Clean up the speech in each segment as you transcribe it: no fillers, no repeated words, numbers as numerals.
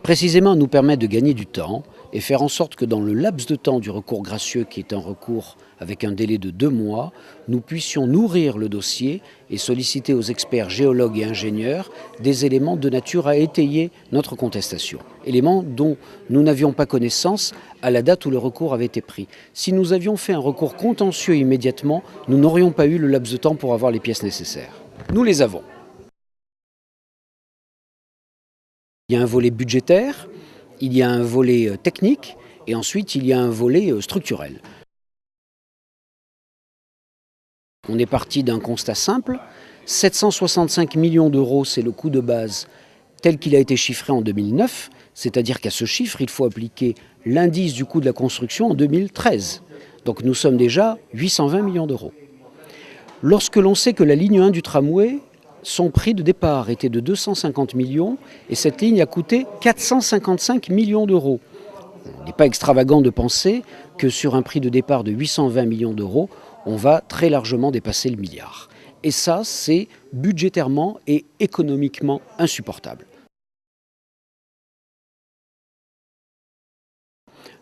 précisément nous permettre de gagner du temps et faire en sorte que dans le laps de temps du recours gracieux, qui est un recours avec un délai de 2 mois, nous puissions nourrir le dossier et solliciter aux experts géologues et ingénieurs des éléments de nature à étayer notre contestation. Éléments dont nous n'avions pas connaissance à la date où le recours avait été pris. Si nous avions fait un recours contentieux immédiatement, nous n'aurions pas eu le laps de temps pour avoir les pièces nécessaires. Nous les avons. Il y a un volet budgétaire, il y a un volet technique et ensuite il y a un volet structurel. On est parti d'un constat simple, 765 millions d'euros, c'est le coût de base tel qu'il a été chiffré en 2009, c'est-à-dire qu'à ce chiffre, il faut appliquer l'indice du coût de la construction en 2013. Donc nous sommes déjà 820 millions d'euros. Lorsque l'on sait que la ligne 1 du tramway, son prix de départ était de 250 millions et cette ligne a coûté 455 millions d'euros. Il n'est pas extravagant de penser que sur un prix de départ de 820 millions d'euros, on va très largement dépasser le milliard. Et ça, c'est budgétairement et économiquement insupportable.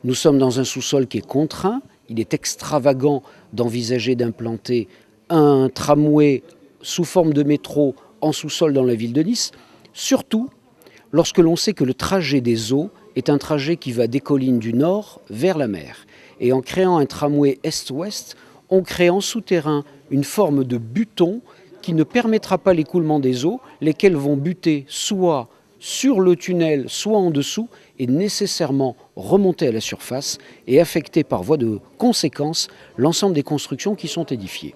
Nous sommes dans un sous-sol qui est contraint. Il est extravagant d'envisager d'implanter un tramway sous forme de métro en sous-sol dans la ville de Nice, surtout lorsque l'on sait que le trajet des eaux est un trajet qui va des collines du nord vers la mer. Et en créant un tramway est-ouest, on crée en souterrain une forme de buton qui ne permettra pas l'écoulement des eaux, lesquelles vont buter soit sur le tunnel, soit en dessous, et nécessairement remonter à la surface et affecter par voie de conséquence l'ensemble des constructions qui sont édifiées.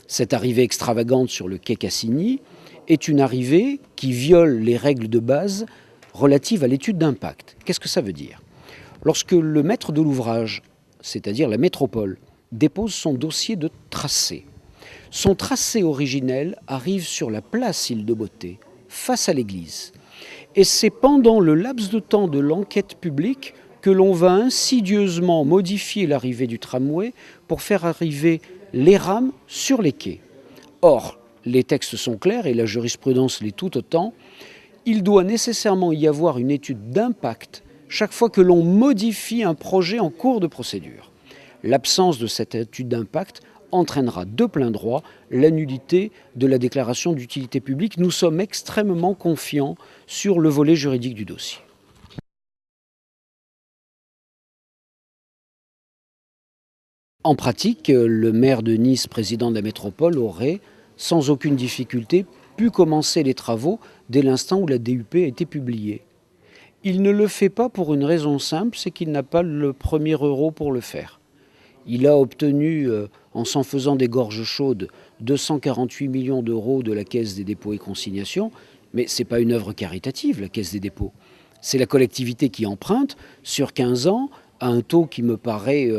Cette arrivée extravagante sur le quai Cassini est une arrivée qui viole les règles de base relatives à l'étude d'impact. Qu'est-ce que ça veut dire ? Lorsque le maître de l'ouvrage, c'est-à-dire la métropole, dépose son dossier de tracé, son tracé originel arrive sur la place Île-de-Beauté, face à l'église. Et c'est pendant le laps de temps de l'enquête publique que l'on va insidieusement modifier l'arrivée du tramway pour faire arriver les rames sur les quais. Or, les textes sont clairs et la jurisprudence l'est tout autant. Il doit nécessairement y avoir une étude d'impact chaque fois que l'on modifie un projet en cours de procédure. L'absence de cette étude d'impact entraînera de plein droit la nullité de la déclaration d'utilité publique. Nous sommes extrêmement confiants sur le volet juridique du dossier. En pratique, le maire de Nice, président de la métropole, aurait, sans aucune difficulté, pu commencer les travaux dès l'instant où la DUP a été publiée. Il ne le fait pas pour une raison simple, c'est qu'il n'a pas le premier euro pour le faire. Il a obtenu, en s'en faisant des gorges chaudes, 248 millions d'euros de la Caisse des dépôts et consignations, mais ce n'est pas une œuvre caritative, la Caisse des dépôts. C'est la collectivité qui emprunte sur 15 ans à un taux qui me paraît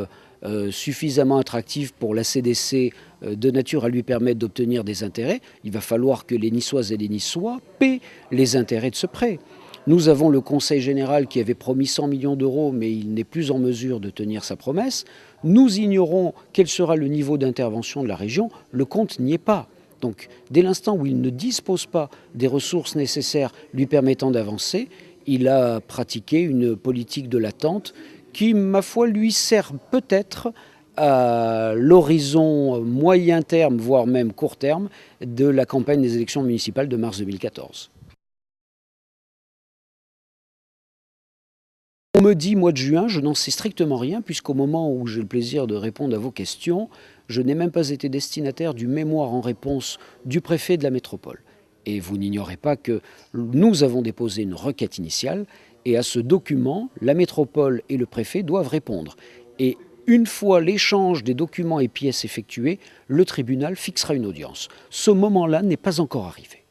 suffisamment attractif pour la CDC de nature à lui permettre d'obtenir des intérêts. Il va falloir que les Niçoises et les Niçois paient les intérêts de ce prêt. Nous avons le Conseil général qui avait promis 100 millions d'euros, mais il n'est plus en mesure de tenir sa promesse. Nous ignorons quel sera le niveau d'intervention de la région. Le compte n'y est pas. Donc, dès l'instant où il ne dispose pas des ressources nécessaires lui permettant d'avancer, il a pratiqué une politique de l'attente qui, ma foi, lui sert peut-être à l'horizon moyen terme, voire même court terme, de la campagne des élections municipales de mars 2014. On me dit mois de juin, je n'en sais strictement rien, puisqu'au moment où j'ai le plaisir de répondre à vos questions, je n'ai même pas été destinataire du mémoire en réponse du préfet de la métropole. Et vous n'ignorez pas que nous avons déposé une requête initiale, et à ce document, la métropole et le préfet doivent répondre. Et une fois l'échange des documents et pièces effectués, le tribunal fixera une audience. Ce moment-là n'est pas encore arrivé.